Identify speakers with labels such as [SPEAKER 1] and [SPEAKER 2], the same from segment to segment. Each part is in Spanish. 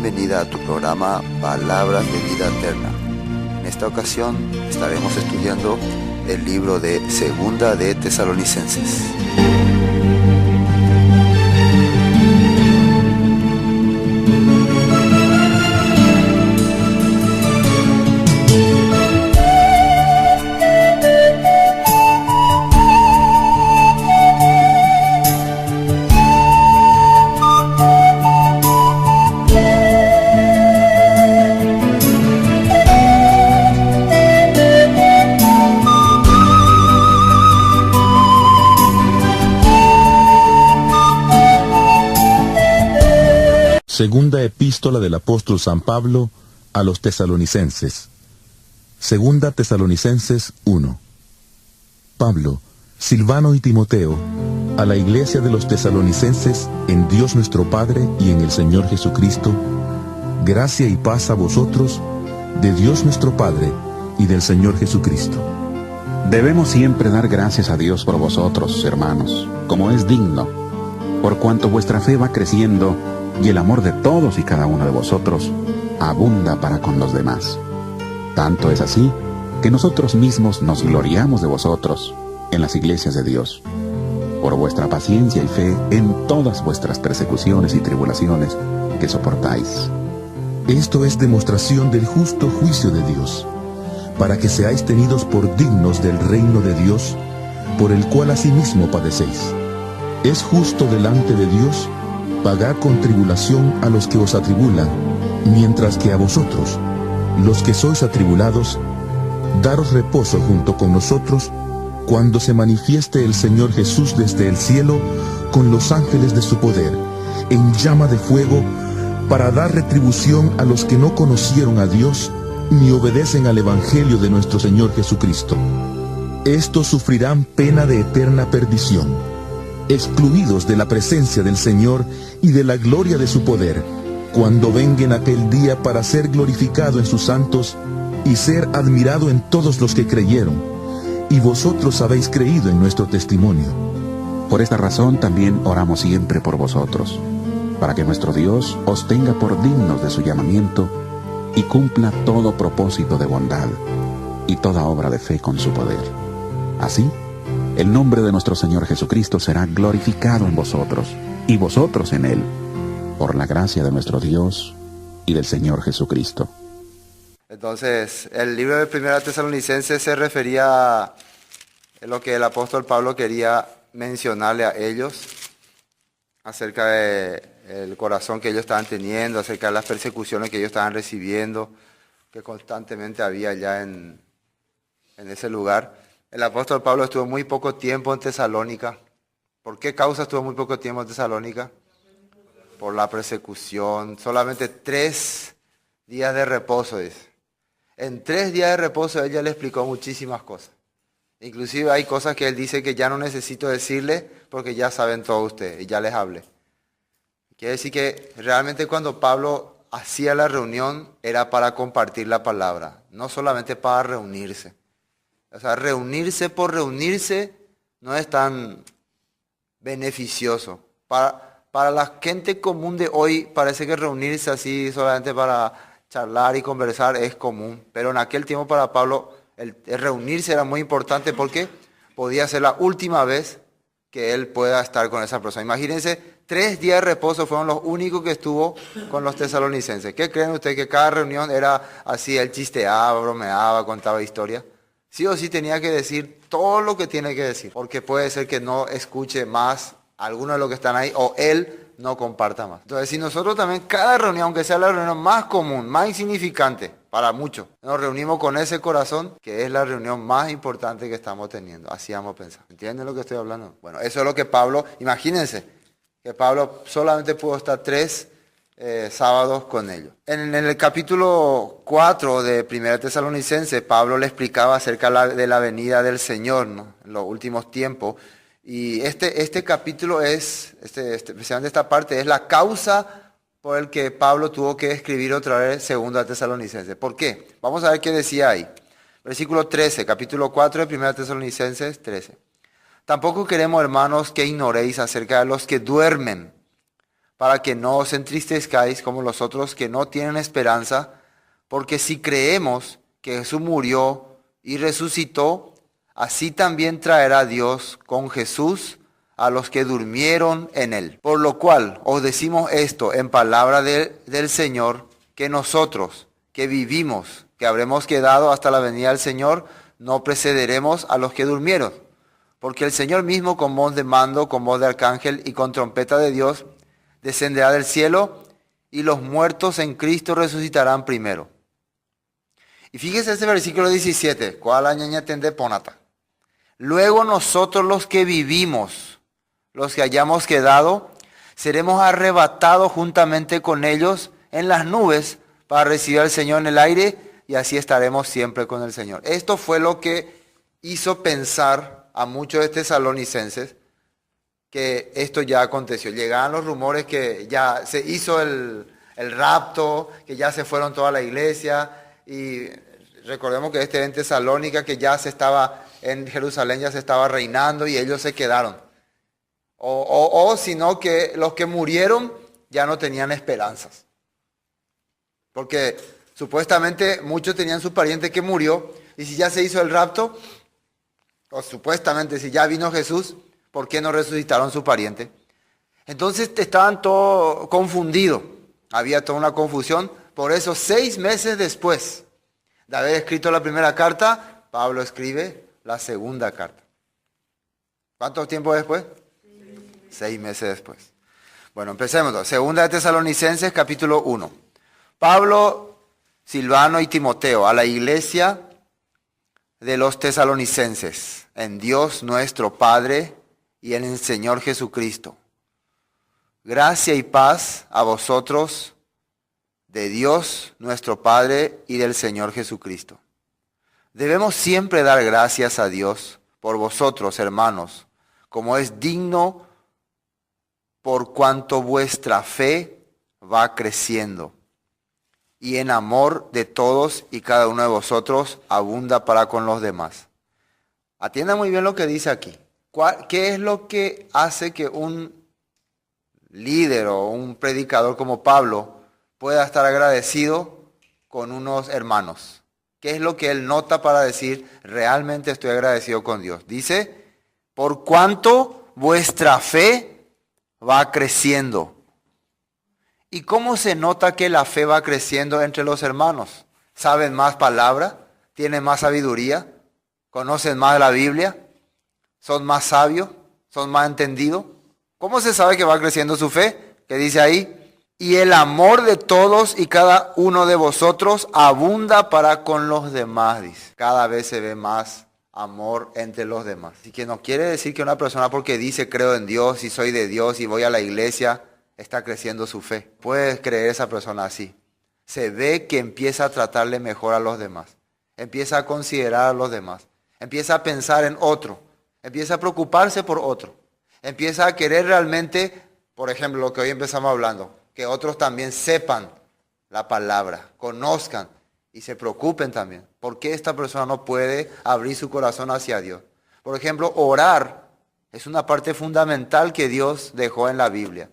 [SPEAKER 1] bienvenida a tu programa Palabras de Vida Eterna. En esta ocasión estaremos estudiando el libro de Segunda de Tesalonicenses.
[SPEAKER 2] Segunda epístola del apóstol San Pablo a los tesalonicenses. Segunda Tesalonicenses 1. Pablo, Silvano y Timoteo, a la iglesia de los tesalonicenses en Dios nuestro Padre y en el Señor Jesucristo, gracia y paz a vosotros, de Dios nuestro Padre y del Señor Jesucristo.
[SPEAKER 3] Debemos siempre dar gracias a Dios por vosotros, hermanos, como es digno, por cuanto vuestra fe va creciendo y el amor de todos y cada uno de vosotros abunda para con los demás. Tanto es así que nosotros mismos nos gloriamos de vosotros en las iglesias de Dios, por vuestra paciencia y fe en todas vuestras persecuciones y tribulaciones que soportáis.
[SPEAKER 2] Esto es demostración del justo juicio de Dios, para que seáis tenidos por dignos del reino de Dios, por el cual asimismo padecéis. Es justo delante de Dios pagar con tribulación a los que os atribulan, mientras que a vosotros, los que sois atribulados, daros reposo junto con nosotros, cuando se manifieste el Señor Jesús desde el cielo, con los ángeles de su poder, en llama de fuego, para dar retribución a los que no conocieron a Dios, ni obedecen al Evangelio de nuestro Señor Jesucristo. Estos sufrirán pena de eterna perdición, excluidos de la presencia del Señor y de la gloria de su poder, cuando venga en aquel día para ser glorificado en sus santos y ser admirado en todos los que creyeron, y vosotros habéis creído en nuestro testimonio.
[SPEAKER 3] Por esta razón también oramos siempre por vosotros, para que nuestro Dios os tenga por dignos de su llamamiento y cumpla todo propósito de bondad y toda obra de fe con su poder. Así, el nombre de nuestro Señor Jesucristo será glorificado en vosotros, y vosotros en Él, por la gracia de nuestro Dios y del Señor Jesucristo.
[SPEAKER 1] Entonces, el libro de Primera Tesalonicenses se refería a lo que el apóstol Pablo quería mencionarle a ellos, acerca del corazón que ellos estaban teniendo, acerca de las persecuciones que ellos estaban recibiendo, que constantemente había ya en ese lugar. El apóstol Pablo estuvo muy poco tiempo en Tesalónica. ¿Por qué causa estuvo muy poco tiempo en Tesalónica? Por la persecución. Solamente 3 días de reposo, dice. En 3 días de reposo ella le explicó muchísimas cosas. Inclusive hay cosas que él dice que ya no necesito decirle porque ya saben todos ustedes y ya les hablé. Quiere decir que realmente cuando Pablo hacía la reunión era para compartir la palabra, no solamente para reunirse. O sea, reunirse por reunirse no es tan beneficioso. Para la gente común de hoy parece que reunirse así solamente para charlar y conversar es común. Pero en aquel tiempo para Pablo el reunirse era muy importante porque podía ser la última vez que él pueda estar con esa persona. Imagínense, 3 días de reposo fueron los únicos que estuvo con los tesalonicenses. ¿Qué creen ustedes? Que cada reunión era así, él chisteaba, bromeaba, contaba historias. Sí o sí tenía que decir todo lo que tiene que decir, porque puede ser que no escuche más algunos de los que están ahí o él no comparta más. Entonces, si nosotros también cada reunión, aunque sea la reunión más común, más insignificante para muchos, nos reunimos con ese corazón, que es la reunión más importante que estamos teniendo. Así vamos a pensar. ¿Entienden lo que estoy hablando? Bueno, eso es lo que Pablo, imagínense, que Pablo solamente pudo estar 3 sábados con ellos. En el capítulo 4 de 1 Tesalonicenses, Pablo le explicaba acerca de la venida del Señor, ¿no? En los últimos tiempos. Y este capítulo especialmente esta parte, es la causa por el que Pablo tuvo que escribir otra vez 2 Tesalonicenses. ¿Por qué? Vamos a ver qué decía ahí. Versículo 13, capítulo 4 de 1 Tesalonicenses 13. Tampoco queremos, hermanos, que ignoréis acerca de los que duermen, para que no os entristezcáis como los otros que no tienen esperanza, porque si creemos que Jesús murió y resucitó, así también traerá Dios con Jesús a los que durmieron en él. Por lo cual os decimos esto en palabra del Señor, que nosotros que vivimos, que habremos quedado hasta la venida del Señor, no precederemos a los que durmieron. Porque el Señor mismo, con voz de mando, con voz de arcángel y con trompeta de Dios, descenderá del cielo, y los muertos en Cristo resucitarán primero. Y fíjese este versículo 17, ¿cuál añaña tende ponata? Luego nosotros los que vivimos, los que hayamos quedado, seremos arrebatados juntamente con ellos en las nubes para recibir al Señor en el aire, y así estaremos siempre con el Señor. Esto fue lo que hizo pensar a muchos de tesalonicenses que esto ya aconteció. Llegaban los rumores que ya se hizo el rapto, que ya se fueron toda la iglesia, y recordemos que en Tesalónica, que ya se estaba, en Jerusalén ya se estaba reinando y ellos se quedaron. O sino que los que murieron ya no tenían esperanzas. Porque supuestamente muchos tenían su pariente que murió, y si ya se hizo el rapto, o supuestamente si ya vino Jesús, ¿por qué no resucitaron su pariente? Entonces estaban todos confundidos, había toda una confusión. Por eso 6 meses después de haber escrito la primera carta, Pablo escribe la segunda carta. ¿Cuánto tiempo después? 6 meses después. Bueno, empecemos. Segunda de Tesalonicenses, capítulo 1. Pablo, Silvano y Timoteo, a la iglesia de los tesalonicenses, en Dios nuestro Padre y en el Señor Jesucristo. Gracia y paz a vosotros, de Dios nuestro Padre y del Señor Jesucristo. Debemos siempre dar gracias a Dios por vosotros, hermanos, como es digno, por cuanto vuestra fe va creciendo, y en amor de todos y cada uno de vosotros abunda para con los demás. Atienda muy bien lo que dice aquí. ¿Qué es lo que hace que un líder o un predicador como Pablo pueda estar agradecido con unos hermanos? ¿Qué es lo que él nota para decir, realmente estoy agradecido con Dios? Dice, por cuanto vuestra fe va creciendo. ¿Y cómo se nota que la fe va creciendo entre los hermanos? ¿Saben más palabra? ¿Tienen más sabiduría? ¿Conocen más la Biblia? ¿Son más sabios? ¿Son más entendidos? ¿Cómo se sabe que va creciendo su fe? ¿Qué dice ahí? Y el amor de todos y cada uno de vosotros abunda para con los demás, dice. Cada vez se ve más amor entre los demás. Así que no quiere decir que una persona porque dice creo en Dios y soy de Dios y voy a la iglesia, está creciendo su fe. Puedes creer esa persona así. Se ve que empieza a tratarle mejor a los demás. Empieza a considerar a los demás. Empieza a pensar en otro. Empieza a preocuparse por otro. Empieza a querer realmente, por ejemplo, lo que hoy empezamos hablando, que otros también sepan la palabra, conozcan y se preocupen también. ¿Por qué esta persona no puede abrir su corazón hacia Dios? Por ejemplo, orar es una parte fundamental que Dios dejó en la Biblia.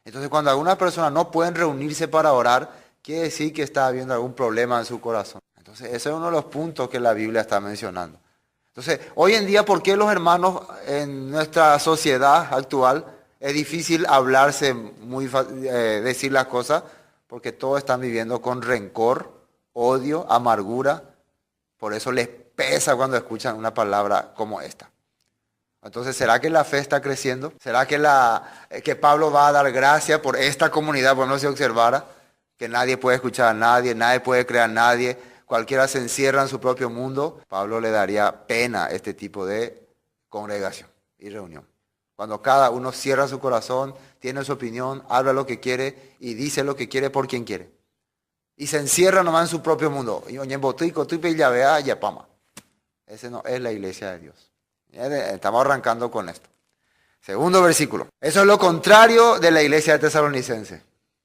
[SPEAKER 1] Entonces, cuando algunas personas no pueden reunirse para orar, quiere decir que está habiendo algún problema en su corazón. Entonces, ese es uno de los puntos que la Biblia está mencionando. Entonces, hoy en día, ¿por qué los hermanos en nuestra sociedad actual es difícil hablarse, decir las cosas? Porque todos están viviendo con rencor, odio, amargura. Por eso les pesa cuando escuchan una palabra como esta. Entonces, ¿será que la fe está creciendo? ¿Será que Pablo va a dar gracia por esta comunidad, por no se observara? Que nadie puede escuchar a nadie, nadie puede creer a nadie, cualquiera se encierra en su propio mundo. Pablo le daría pena a este tipo de congregación y reunión. Cuando cada uno cierra su corazón, tiene su opinión, habla lo que quiere y dice lo que quiere por quien quiere. Y se encierra nomás en su propio mundo. Ese no es la iglesia de Dios. Estamos arrancando con esto. Segundo versículo. Eso es lo contrario de la iglesia de Tesalonicense.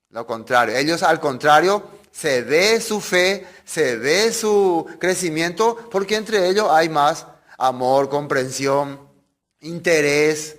[SPEAKER 1] Lo contrario. Ellos, al contrario, se ve su fe, se ve su crecimiento, porque entre ellos hay más amor, comprensión, interés.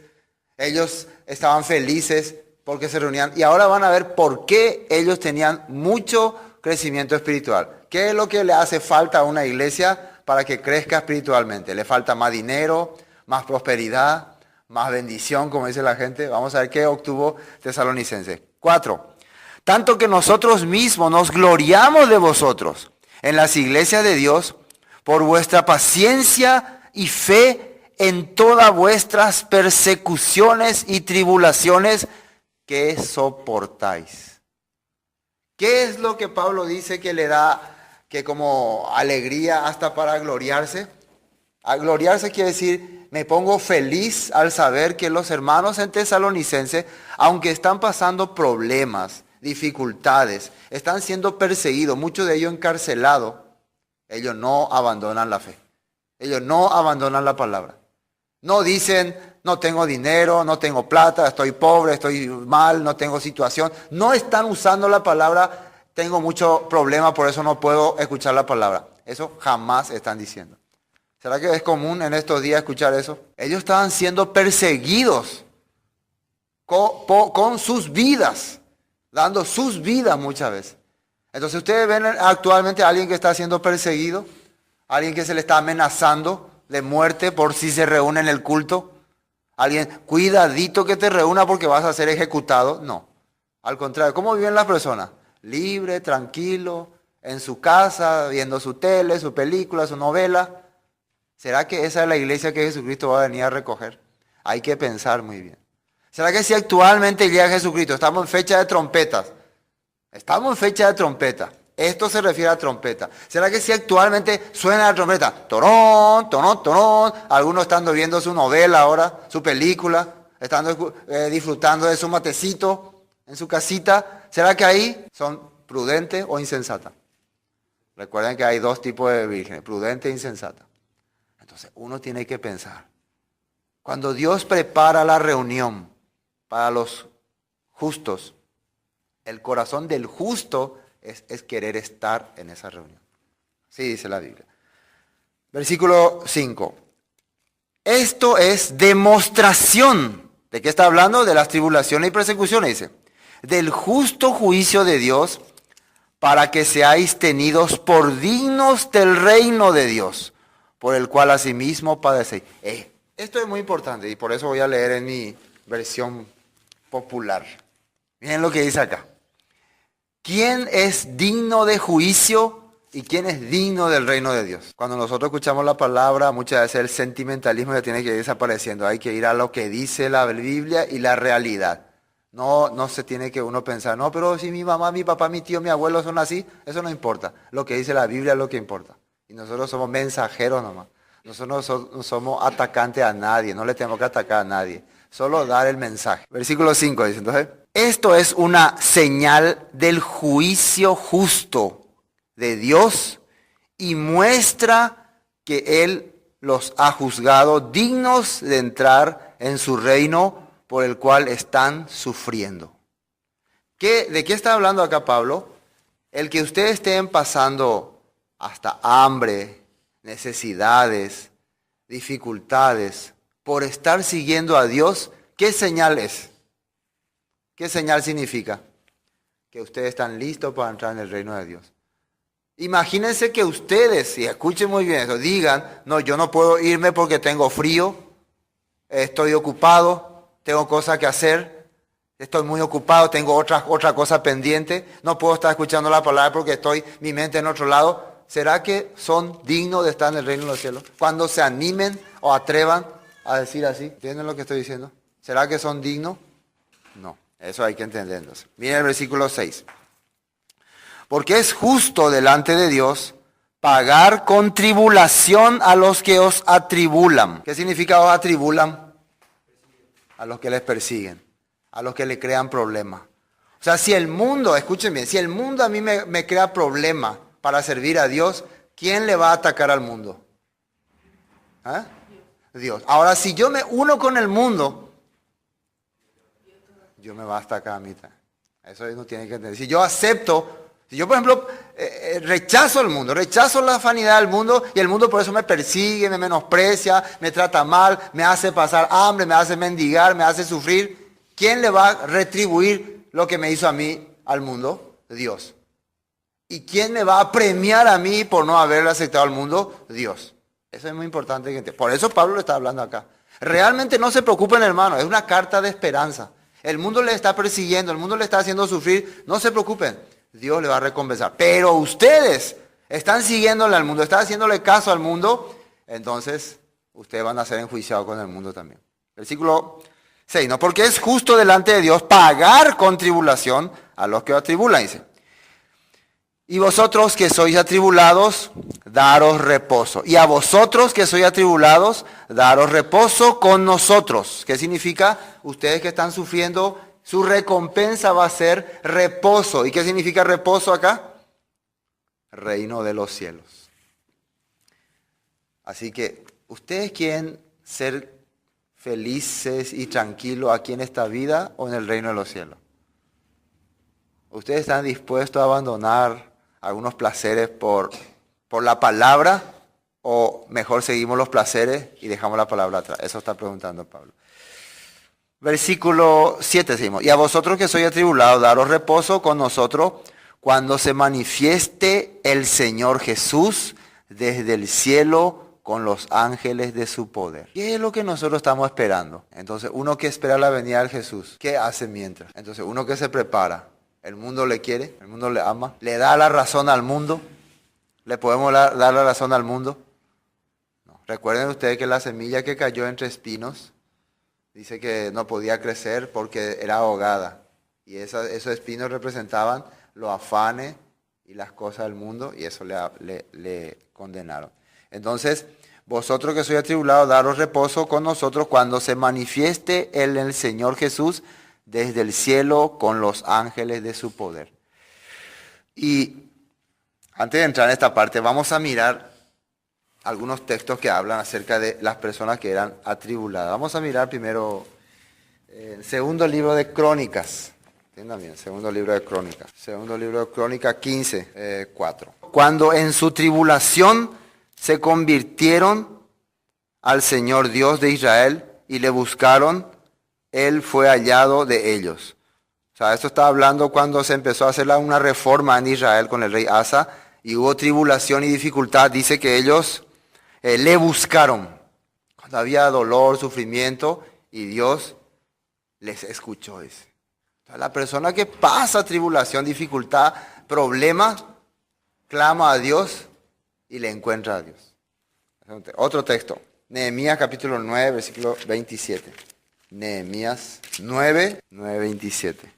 [SPEAKER 1] Ellos estaban felices porque se reunían. Y ahora van a ver por qué ellos tenían mucho crecimiento espiritual. ¿Qué es lo que le hace falta a una iglesia para que crezca espiritualmente? Le falta más dinero, más prosperidad, más bendición, como dice la gente. Vamos a ver qué obtuvo Tesalonicenses. 4. Tanto que nosotros mismos nos gloriamos de vosotros en las iglesias de Dios por vuestra paciencia y fe en todas vuestras persecuciones y tribulaciones que soportáis. ¿Qué es lo que Pablo dice que le da que como alegría hasta para gloriarse? A gloriarse quiere decir, me pongo feliz al saber que los hermanos en Tesalonicense, aunque están pasando problemas, dificultades, están siendo perseguidos, muchos de ellos encarcelados, ellos no abandonan la fe. Ellos no abandonan la palabra. No dicen, no tengo dinero, no tengo plata, estoy pobre, estoy mal, no tengo situación. No están usando la palabra, tengo mucho problema, por eso no puedo escuchar la palabra. Eso jamás están diciendo. ¿Será que es común en estos días escuchar eso? Ellos estaban siendo perseguidos con sus vidas, dando sus vidas muchas veces. Entonces ustedes ven actualmente a alguien que está siendo perseguido, alguien que se le está amenazando de muerte por si se reúne en el culto. Alguien, cuidadito que te reúna porque vas a ser ejecutado. No, al contrario, ¿cómo viven las personas? Libre, tranquilo, en su casa, viendo su tele, su película, su novela. ¿Será que esa es la iglesia que Jesucristo va a venir a recoger? Hay que pensar muy bien. ¿Será que si actualmente llega Jesucristo, estamos en fecha de trompetas? Estamos en fecha de trompeta. Esto se refiere a trompeta. ¿Será que si actualmente suena la trompeta? Torón, torón, torón. Algunos están viendo su novela ahora, su película, están disfrutando de su matecito en su casita. ¿Será que ahí son prudentes o insensatas? Recuerden que hay dos tipos de vírgenes, prudente e insensata. Entonces uno tiene que pensar. Cuando Dios prepara la reunión para los justos, el corazón del justo es querer estar en esa reunión. Así dice la Biblia. Versículo 5. Esto es demostración. ¿De qué está hablando? De las tribulaciones y persecuciones, dice. Del justo juicio de Dios, para que seáis tenidos por dignos del reino de Dios, por el cual asimismo padecéis. Esto es muy importante y por eso voy a leer en mi versión popular. Miren lo que dice acá. ¿Quién es digno de juicio y quién es digno del reino de Dios? Cuando nosotros escuchamos la palabra, muchas veces el sentimentalismo ya tiene que ir desapareciendo. Hay que ir a lo que dice la Biblia y la realidad. No se tiene que uno pensar, no, pero si mi mamá, mi papá, mi tío, mi abuelo son así, eso no importa. Lo que dice la Biblia es lo que importa. Y nosotros somos mensajeros nomás. Nosotros no somos atacantes a nadie, no le tenemos que atacar a nadie. Solo dar el mensaje. Versículo 5 dice, entonces, esto es una señal del juicio justo de Dios y muestra que Él los ha juzgado dignos de entrar en su reino por el cual están sufriendo. ¿De qué está hablando acá Pablo? El que ustedes estén pasando hasta hambre, necesidades, dificultades, por estar siguiendo a Dios, ¿qué señal es? ¿Qué señal significa? Que ustedes están listos para entrar en el reino de Dios. Imagínense que ustedes, y escuchen muy bien eso, digan, no, yo no puedo irme porque tengo frío, estoy ocupado, tengo cosas que hacer, estoy muy ocupado, tengo otra cosa pendiente, no puedo estar escuchando la palabra porque mi mente en otro lado. ¿Será que son dignos de estar en el reino de los cielos? Cuando se animen o atrevan a decir así. ¿Entienden lo que estoy diciendo? ¿Será que son dignos? No, eso hay que entenderlo. Miren el versículo 6. Porque es justo delante de Dios pagar con tribulación a los que os atribulan. ¿Qué significa os atribulan? A los que les persiguen, a los que le crean problemas. O sea, si el mundo, escuchen bien, si el mundo a mí me crea problemas para servir a Dios, ¿quién le va a atacar al mundo? ¿Ah? Dios. Ahora, si yo me uno con el mundo, Dios me va a atacar a mí. Eso uno tiene que entender. Si yo acepto, si yo por ejemplo rechazo el mundo, rechazo la vanidad del mundo y el mundo por eso me persigue, me menosprecia, me trata mal, me hace pasar hambre, me hace mendigar, me hace sufrir, ¿quién le va a retribuir lo que me hizo a mí al mundo? Dios. ¿Y quién me va a premiar a mí por no haberle aceptado al mundo? Dios. Eso es muy importante. Por eso Pablo le está hablando acá. Realmente no se preocupen, hermano. Es una carta de esperanza. El mundo le está persiguiendo, el mundo le está haciendo sufrir. No se preocupen. Dios le va a recompensar. Pero ustedes están siguiéndole al mundo, están haciéndole caso al mundo. Entonces, ustedes van a ser enjuiciados con el mundo también. Versículo 6. No, porque es justo delante de Dios pagar con tribulación a los que atribulan, dice. Y vosotros que sois atribulados, daros reposo. Y a vosotros que sois atribulados, daros reposo con nosotros. ¿Qué significa? Ustedes que están sufriendo, su recompensa va a ser reposo. ¿Y qué significa reposo acá? Reino de los cielos. Así que, ¿ustedes quieren ser felices y tranquilos aquí en esta vida o en el reino de los cielos? ¿Ustedes están dispuestos a abandonar algunos placeres por la palabra, o mejor seguimos los placeres y dejamos la palabra atrás? Eso está preguntando Pablo. Versículo 7 seguimos. Y a vosotros que sois atribulados, daros reposo con nosotros cuando se manifieste el Señor Jesús desde el cielo con los ángeles de su poder. ¿Qué es lo que nosotros estamos esperando? Entonces, uno que espera la venida de Jesús, ¿qué hace mientras? Entonces, uno que se prepara. El mundo le quiere, el mundo le ama, le da la razón al mundo. ¿Le podemos dar la razón al mundo? No. Recuerden ustedes que la semilla que cayó entre espinos, dice que no podía crecer porque era ahogada. Y esos espinos representaban los afanes y las cosas del mundo, y eso le condenaron. Entonces, vosotros que sois atribulados, daros reposo con nosotros cuando se manifieste el Señor Jesús desde el cielo con los ángeles de su poder. Y antes de entrar en esta parte, vamos a mirar algunos textos que hablan acerca de las personas que eran atribuladas. Vamos a mirar primero el segundo libro de Crónicas. Entiendan bien, segundo libro de Crónicas. Segundo libro de Crónicas 15, 4. Cuando en su tribulación se convirtieron al Señor Dios de Israel y le buscaron, Él fue hallado de ellos. O sea, esto está hablando cuando se empezó a hacer una reforma en Israel con el rey Asa y hubo tribulación y dificultad. Dice que ellos le buscaron cuando había dolor, sufrimiento, y Dios les escuchó. Dice. O sea, la persona que pasa tribulación, dificultad, problema, clama a Dios y le encuentra a Dios. Otro texto, Nehemías capítulo 9, versículo 27. Nehemías 9, 27.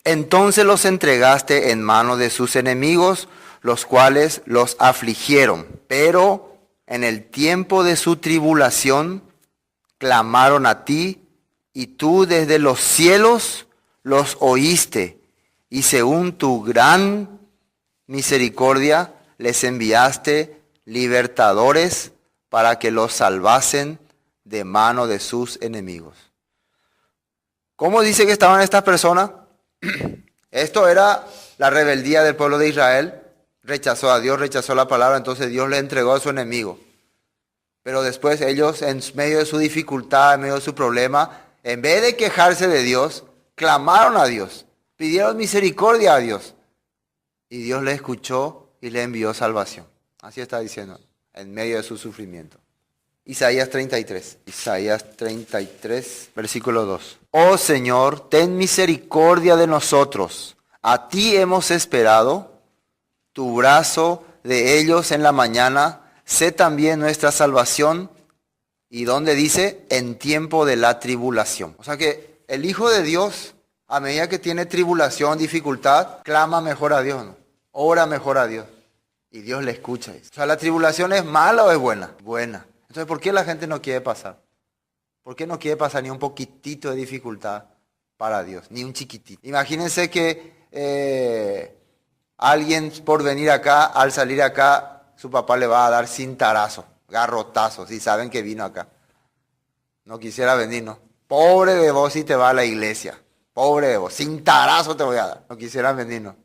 [SPEAKER 1] Entonces los entregaste en mano de sus enemigos, los cuales los afligieron. Pero en el tiempo de su tribulación clamaron a ti, y tú desde los cielos los oíste, y según tu gran misericordia les enviaste libertadores para que los salvasen de mano de sus enemigos. ¿Cómo dice que estaban estas personas? Esto era la rebeldía del pueblo de Israel. Rechazó a Dios, rechazó la palabra, entonces Dios le entregó a su enemigo. Pero después ellos, en medio de su dificultad, en medio de su problema, en vez de quejarse de Dios, clamaron a Dios, pidieron misericordia a Dios. Y Dios le escuchó y le envió salvación. Así está diciendo, en medio de su sufrimiento. Isaías 33. Isaías 33, versículo 2. Oh Señor, ten misericordia de nosotros. A ti hemos esperado. Tu brazo de ellos en la mañana. Sé también nuestra salvación. ¿Y dónde dice? En tiempo de la tribulación. O sea que el Hijo de Dios, a medida que tiene tribulación, dificultad, clama mejor a Dios, ¿no? Ora mejor a Dios. Y Dios le escucha. O sea, ¿la tribulación es mala o es buena? Buena. Entonces, ¿por qué la gente no quiere pasar? ¿Por qué no quiere pasar ni un poquitito de dificultad para Dios? Ni un chiquitito. Imagínense que alguien por venir acá, al salir acá, su papá le va a dar cintarazo, garrotazo, si saben que vino acá. No quisiera venir, ¿no? Pobre de vos si te va a la iglesia. Pobre de vos, cintarazo te voy a dar. No quisieran venir, ¿no?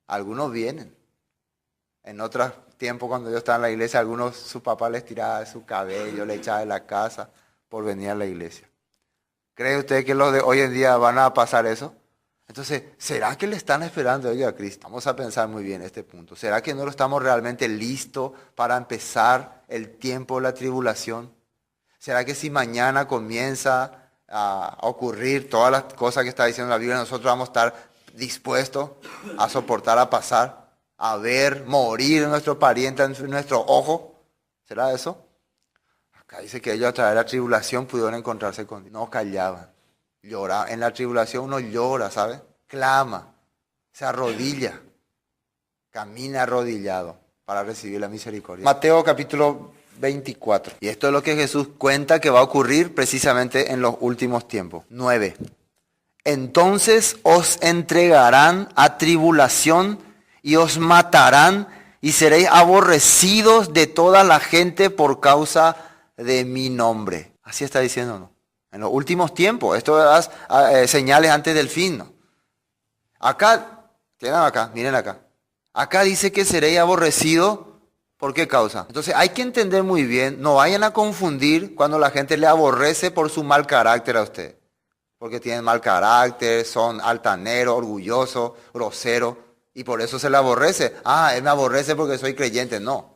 [SPEAKER 1] Algunos vienen. En otros tiempos, cuando yo estaba en la iglesia, algunos, su papá les tiraba de su cabello, le echaba de la casa. por venir a la iglesia. ¿Cree usted que los de hoy en día van a pasar eso? Entonces, ¿será que le están esperando ellos a Cristo? Vamos a pensar muy bien este punto. ¿Será que no lo estamos realmente listos para empezar el tiempo de la tribulación? ¿Será que si mañana comienza a ocurrir todas las cosas que está diciendo la Biblia, nosotros vamos a estar dispuestos a soportar, a pasar, a ver, morir nuestro pariente en nuestro ojo? ¿Será eso? Acá dice que ellos a través de la tribulación pudieron encontrarse con Dios. No callaban, lloraban. En la tribulación uno llora, ¿sabe? Clama, se arrodilla, camina arrodillado para recibir la misericordia. Mateo capítulo 24. Y esto es lo que Jesús cuenta que va a ocurrir precisamente en los últimos tiempos. 9. Entonces os entregarán a tribulación y os matarán y seréis aborrecidos de toda la gente por causa de mi nombre. Así está diciendo, ¿no? En los últimos tiempos. Esto es señales antes del fin, ¿no? Acá, miren acá. Acá dice que seréis aborrecidos. ¿Por qué causa? Entonces hay que entender muy bien, no vayan a confundir cuando la gente le aborrece por su mal carácter a usted. Porque tienen mal carácter, son altaneros, orgullosos, groseros, y por eso se le aborrece. Él me aborrece porque soy creyente. No.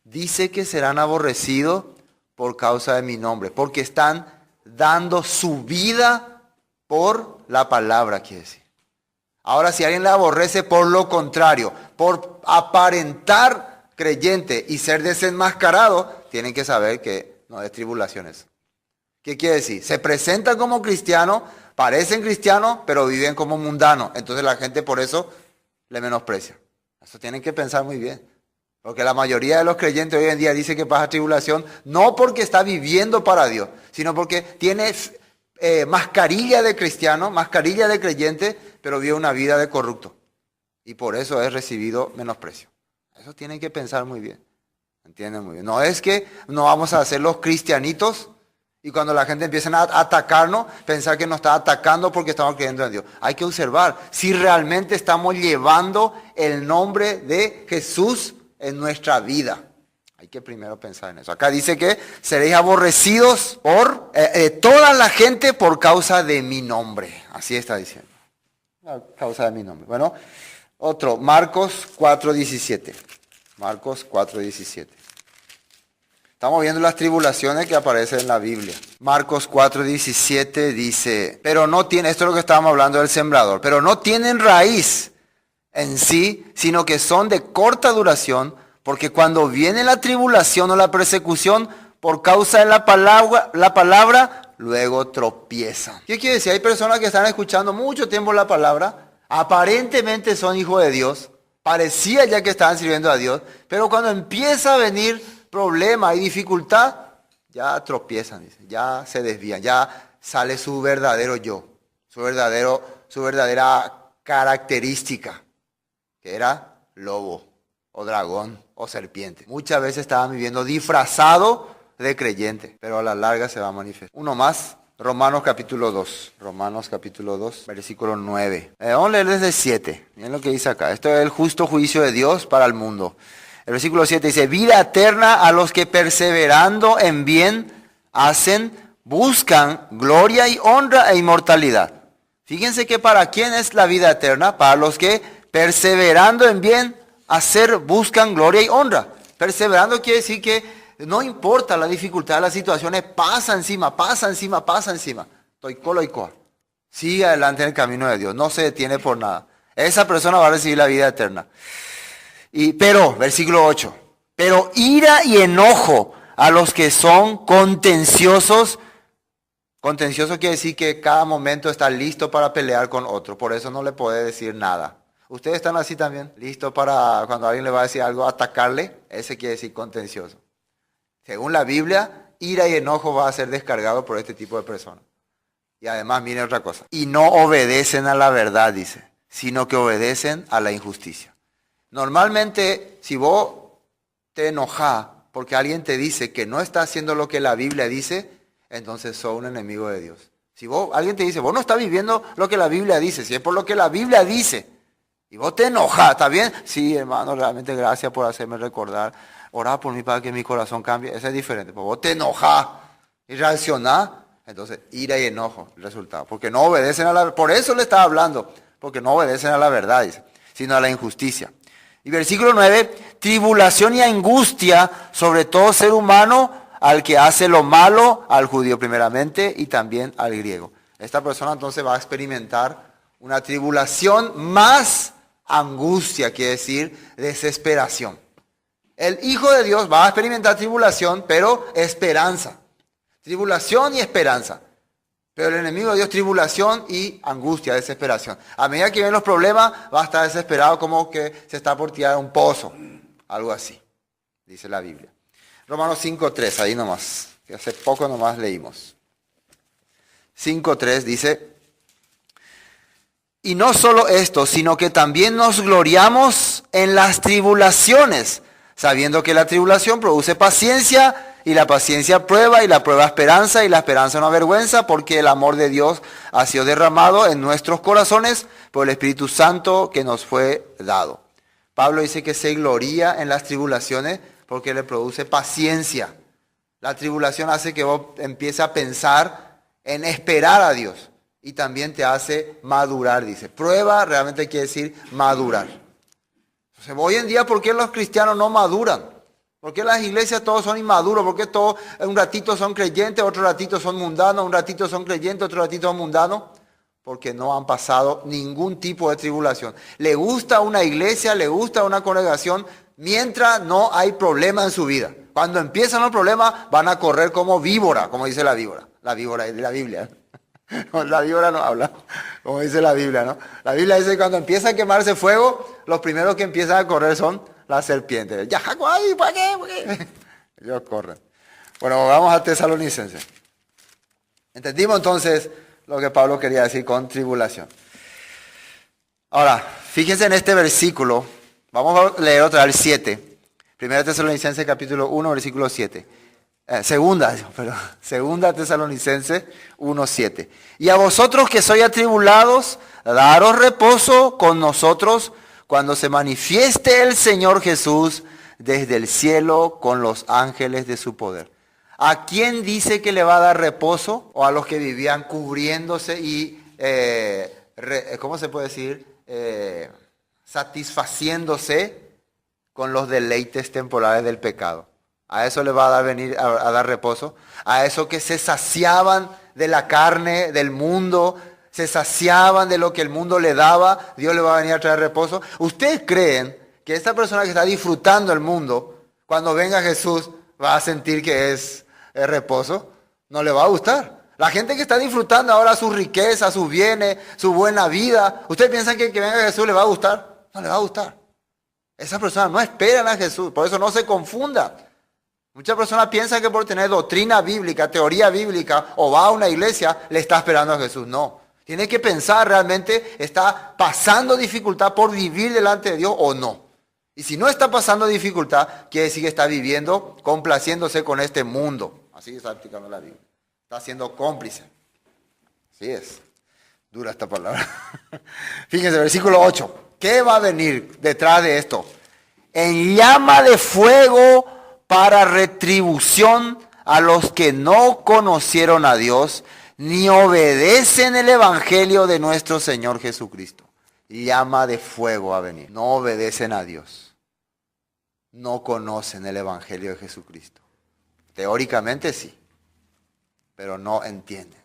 [SPEAKER 1] Dice que serán aborrecidos por causa de mi nombre, porque están dando su vida por la palabra, quiere decir. Ahora, si alguien le aborrece por lo contrario, por aparentar creyente y ser desenmascarado, tienen que saber que no es tribulación eso. ¿Qué quiere decir? Se presentan como cristianos, parecen cristianos, pero viven como mundanos. Entonces la gente por eso le menosprecia. Eso tienen que pensar muy bien. Porque la mayoría de los creyentes hoy en día dice que pasa tribulación, no porque está viviendo para Dios, sino porque tiene mascarilla de cristiano, mascarilla de creyente, pero vive una vida de corrupto. Y por eso es recibido menosprecio. Eso tienen que pensar muy bien. ¿Entienden? Muy bien. No es que no vamos a hacer los cristianitos y cuando la gente empieza a atacarnos, pensar que nos está atacando porque estamos creyendo en Dios. Hay que observar si realmente estamos llevando el nombre de Jesús en nuestra vida. Hay que primero pensar en eso. Acá dice que seréis aborrecidos por toda la gente por causa de mi nombre. Así está diciendo. Por causa de mi nombre. Bueno, otro, Marcos 4:17. Marcos 4:17. Estamos viendo las tribulaciones que aparecen en la Biblia. Marcos 4:17 dice, pero no tiene, esto es lo que estábamos hablando del sembrador, pero no tienen raíz en sí, sino que son de corta duración, porque cuando viene la tribulación o la persecución por causa de la palabra, luego tropiezan. ¿Qué quiere decir? Hay personas que están escuchando mucho tiempo la palabra, aparentemente son hijos de Dios, parecía ya que estaban sirviendo a Dios, pero cuando empieza a venir problema y dificultad, ya tropiezan, dice, ya se desvían, ya sale su verdadero yo, su verdadera característica, que era lobo, o dragón, o serpiente. Muchas veces estaban viviendo disfrazado de creyente, pero a la larga se va a manifestar. Uno más, Romanos capítulo 2, versículo 9. Vamos a leer desde 7, miren lo que dice acá. Esto es el justo juicio de Dios para el mundo. El versículo 7 dice, vida eterna a los que perseverando en bien buscan gloria y honra e inmortalidad. Fíjense que para quién es la vida eterna, para los que perseverando en bien buscan gloria y honra. Perseverando quiere decir que no importa la dificultad de las situaciones, pasa encima. Sigue adelante en el camino de Dios, no se detiene por nada. Esa persona va a recibir la vida eterna. Pero, versículo 8, pero ira y enojo a los que son contenciosos. Contencioso quiere decir que cada momento está listo para pelear con otro, por eso no le puede decir nada. ¿Ustedes están así también? ¿Listo para cuando alguien le va a decir algo, atacarle? Ese quiere decir contencioso. Según la Biblia, ira y enojo va a ser descargado por este tipo de personas. Y además, miren otra cosa. Y no obedecen a la verdad, dice, sino que obedecen a la injusticia. Normalmente, si vos te enojás porque alguien te dice que no está haciendo lo que la Biblia dice, entonces sos un enemigo de Dios. Si alguien te dice, vos no estás viviendo lo que la Biblia dice, si es por lo que la Biblia dice, y vos te enojas, ¿está bien? Sí, hermano, realmente gracias por hacerme recordar. Orá por mí para que mi corazón cambie. Eso es diferente. Pues vos te enojas. y reaccionás, entonces ira y enojo, el resultado. Porque no obedecen a la... Por eso le estaba hablando, porque no obedecen a la verdad, dice, sino a la injusticia. Y versículo 9, tribulación y angustia sobre todo ser humano, al que hace lo malo, al judío primeramente y también al griego. Esta persona entonces va a experimentar una tribulación más angustia, quiere decir desesperación. El Hijo de Dios va a experimentar tribulación, pero esperanza. Tribulación y esperanza. Pero el enemigo de Dios, tribulación y angustia, desesperación. A medida que ven los problemas, va a estar desesperado como que se está por tirar a un pozo. Algo así, dice la Biblia. Romanos 5.3, ahí nomás, que hace poco nomás leímos. 5.3 dice, y no solo esto, sino que también nos gloriamos en las tribulaciones, sabiendo que la tribulación produce paciencia, y la paciencia prueba, y la prueba esperanza, y la esperanza no avergüenza, porque el amor de Dios ha sido derramado en nuestros corazones por el Espíritu Santo que nos fue dado. Pablo dice que se gloría en las tribulaciones porque le produce paciencia. La tribulación hace que vos empieces a pensar en esperar a Dios, y también te hace madurar, dice. Prueba realmente quiere decir madurar. Entonces, hoy en día, ¿por qué los cristianos no maduran? ¿Por qué las iglesias todos son inmaduros? ¿Por qué todos un ratito son creyentes, otro ratito son mundanos, un ratito son creyentes, otro ratito son mundanos? Porque no han pasado ningún tipo de tribulación. Le gusta una iglesia, le gusta una congregación, mientras no hay problema en su vida. Cuando empiezan los problemas, van a correr como víbora, como dice la víbora. La víbora de la Biblia. La víbora no habla, como dice la Biblia, ¿no? La Biblia dice que cuando empieza a quemarse fuego, los primeros que empiezan a correr son las serpientes. Ya, ¿para qué? Ellos corren. Bueno, vamos a Tesalonicenses. Entendimos entonces lo que Pablo quería decir con tribulación. Ahora, fíjense en este versículo. Vamos a leer otra vez el 7. Primera Tesalonicenses capítulo 1, versículo 7. Segunda Tesalonicenses 1:7. Y a vosotros que sois atribulados, daros reposo con nosotros cuando se manifieste el Señor Jesús desde el cielo con los ángeles de su poder. ¿A quién dice que le va a dar reposo? ¿O a los que vivían cubriéndose y, ¿cómo se puede decir? Satisfaciéndose con los deleites temporales del pecado. A eso le va a dar, venir a dar reposo. A esos que se saciaban de la carne, del mundo, se saciaban de lo que el mundo le daba, Dios le va a venir a traer reposo. ¿Ustedes creen que esta persona que está disfrutando el mundo, cuando venga Jesús, va a sentir que es reposo? No le va a gustar. La gente que está disfrutando ahora sus riquezas, sus bienes, su buena vida, ¿ustedes piensan que venga Jesús le va a gustar? No le va a gustar. Esas personas no esperan a Jesús, por eso no se confundan. Muchas personas piensan que por tener doctrina bíblica, teoría bíblica, o va a una iglesia, le está esperando a Jesús. No. Tiene que pensar realmente, ¿está pasando dificultad por vivir delante de Dios o no? Y si no está pasando dificultad, quiere decir que está viviendo complaciéndose con este mundo. Así está aplicando la Biblia. Está siendo cómplice. Así es. Dura esta palabra. Fíjense, versículo 8. ¿Qué va a venir detrás de esto? En llama de fuego para retribución a los que no conocieron a Dios, ni obedecen el evangelio de nuestro Señor Jesucristo. Llama de fuego va a venir. No obedecen a Dios. No conocen el evangelio de Jesucristo. Teóricamente sí, pero no entienden.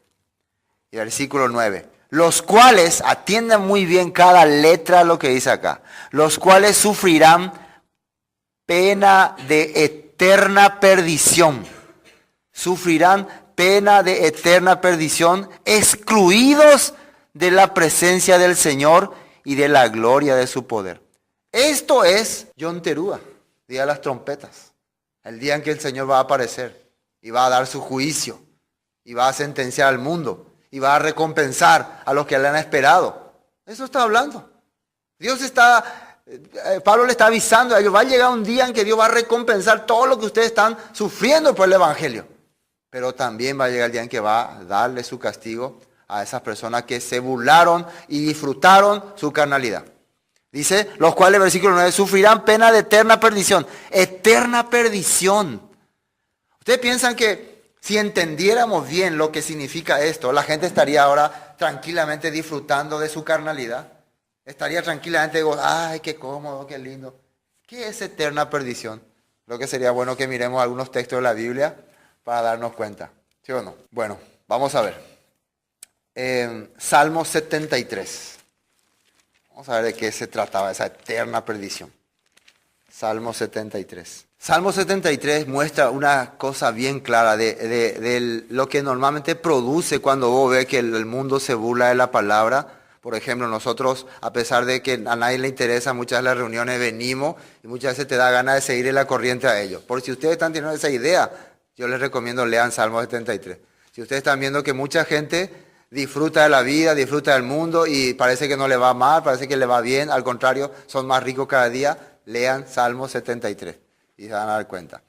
[SPEAKER 1] Y versículo 9. Los cuales, atiendan muy bien cada letra a lo que dice acá, los cuales sufrirán pena de eterna perdición. Sufrirán pena de eterna perdición, excluidos de la presencia del Señor y de la gloria de su poder. Esto es Yom Teruah, día de las trompetas. El día en que el Señor va a aparecer y va a dar su juicio y va a sentenciar al mundo y va a recompensar a los que le han esperado. Eso está hablando. Pablo le está avisando a ellos, va a llegar un día en que Dios va a recompensar todo lo que ustedes están sufriendo por el evangelio. Pero también va a llegar el día en que va a darle su castigo a esas personas que se burlaron y disfrutaron su carnalidad. Dice, los cuales, versículo 9, sufrirán pena de eterna perdición. Eterna perdición. ¿Ustedes piensan que Si entendiéramos bien lo que significa esto, la gente estaría ahora tranquilamente disfrutando de su carnalidad. Estaría tranquilamente, ay, qué cómodo, qué lindo. ¿Qué es eterna perdición? Lo que sería bueno que miremos algunos textos de la Biblia para darnos cuenta. ¿Sí o no? Bueno, vamos a ver. Salmo 73. Vamos a ver de qué se trataba esa eterna perdición. Salmo 73. Salmo 73 muestra una cosa bien clara de lo que normalmente produce cuando vos ves que el mundo se burla de la palabra. Por ejemplo, nosotros, a pesar de que a nadie le interesa, muchas de las reuniones venimos y muchas veces te da ganas de seguir en la corriente a ellos. Por si ustedes están teniendo esa idea, yo les recomiendo lean Salmo 73. Si ustedes están viendo que mucha gente disfruta de la vida, disfruta del mundo y parece que no le va mal, parece que le va bien, al contrario, son más ricos cada día, lean Salmo 73 y se van a dar cuenta.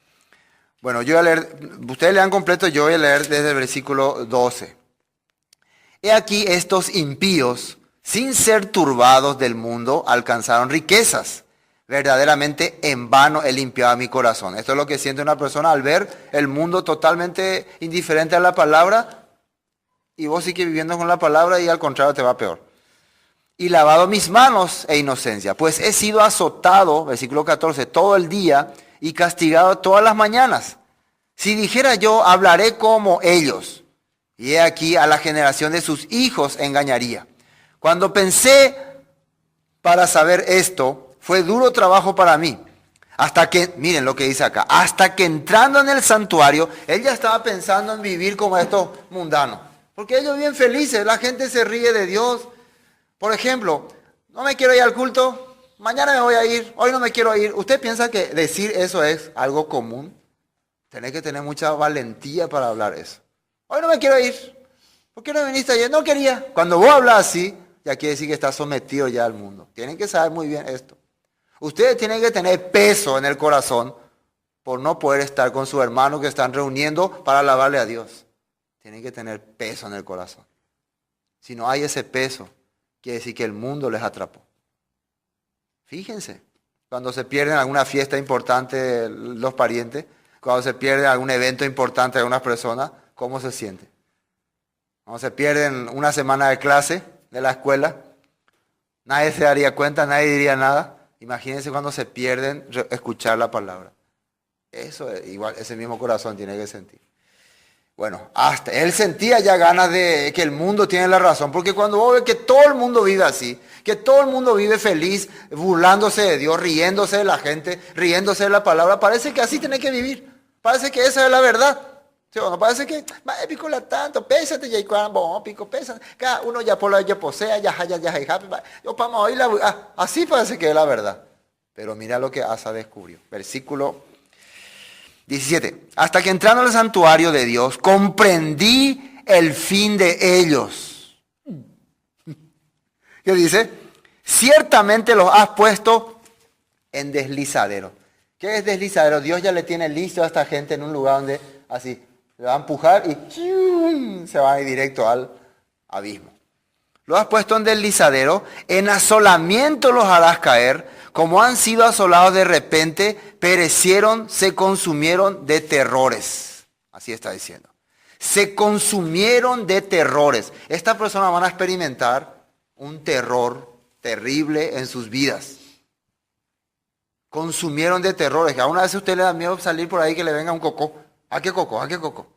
[SPEAKER 1] Bueno, yo voy a leer, ustedes lean completo, yo voy a leer desde el versículo 12. He aquí estos impíos, sin ser turbados del mundo, alcanzaron riquezas. Verdaderamente en vano he limpiado mi corazón. Esto es lo que siente una persona al ver el mundo totalmente indiferente a la palabra y vos sigues viviendo con la palabra y al contrario te va peor. Y lavado mis manos e inocencia, pues he sido azotado, versículo 14, todo el día y castigado todas las mañanas. Si dijera yo, hablaré como ellos, y he aquí a la generación de sus hijos engañaría. Cuando pensé para saber esto, fue duro trabajo para mí. Hasta que, miren lo que dice acá, hasta que entrando en el santuario, él ya estaba pensando en vivir como estos mundanos. Porque ellos viven felices, la gente se ríe de Dios. Por ejemplo, no me quiero ir al culto, mañana me voy a ir, hoy no me quiero ir. ¿Usted piensa que decir eso es algo común? Tenés que tener mucha valentía para hablar eso. Hoy no me quiero ir. ¿Por qué no viniste ayer? No quería. Cuando vos hablas así, ya quiere decir que estás sometido ya al mundo. Tienen que saber muy bien esto. Ustedes tienen que tener peso en el corazón por no poder estar con sus hermanos que están reuniendo para alabarle a Dios. Tienen que tener peso en el corazón. Si no hay ese peso, quiere decir que el mundo les atrapó. Fíjense, cuando se pierden alguna fiesta importante de los parientes, cuando se pierde algún evento importante de algunas personas, ¿cómo se siente? Cuando se pierden una semana de clase de la escuela, nadie se daría cuenta, nadie diría nada. Imagínense cuando se pierden escuchar la palabra. Eso es igual, ese mismo corazón tiene que sentir. Bueno, hasta él sentía ya ganas de que el mundo tiene la razón, porque cuando vos ves que todo el mundo vive así, que todo el mundo vive feliz, burlándose de Dios, riéndose de la gente, riéndose de la palabra, parece que así tiene que vivir, parece que esa es la verdad. ¿Sí o no? Parece que, pico la tanto, pésate, ya y pico, pésate, cada uno ya por la ya posea, ya, yo vamos a oír así parece que es la verdad. Pero mira lo que Asa descubrió, versículo 17. Hasta que entrando al santuario de Dios, comprendí el fin de ellos. ¿Qué dice? Ciertamente los has puesto en deslizadero. ¿Qué es deslizadero? Dios ya le tiene listo a esta gente en un lugar donde así le va a empujar y se va a ir directo al abismo. Lo has puesto en deslizadero, en asolamiento los harás caer. Como han sido asolados de repente, perecieron, se consumieron de terrores. Así está diciendo. Se consumieron de terrores. Estas personas van a experimentar un terror terrible en sus vidas. Consumieron de terrores. Que a una vez a usted le da miedo salir por ahí que le venga un cocó. ¿A qué cocó? ¿A qué cocó?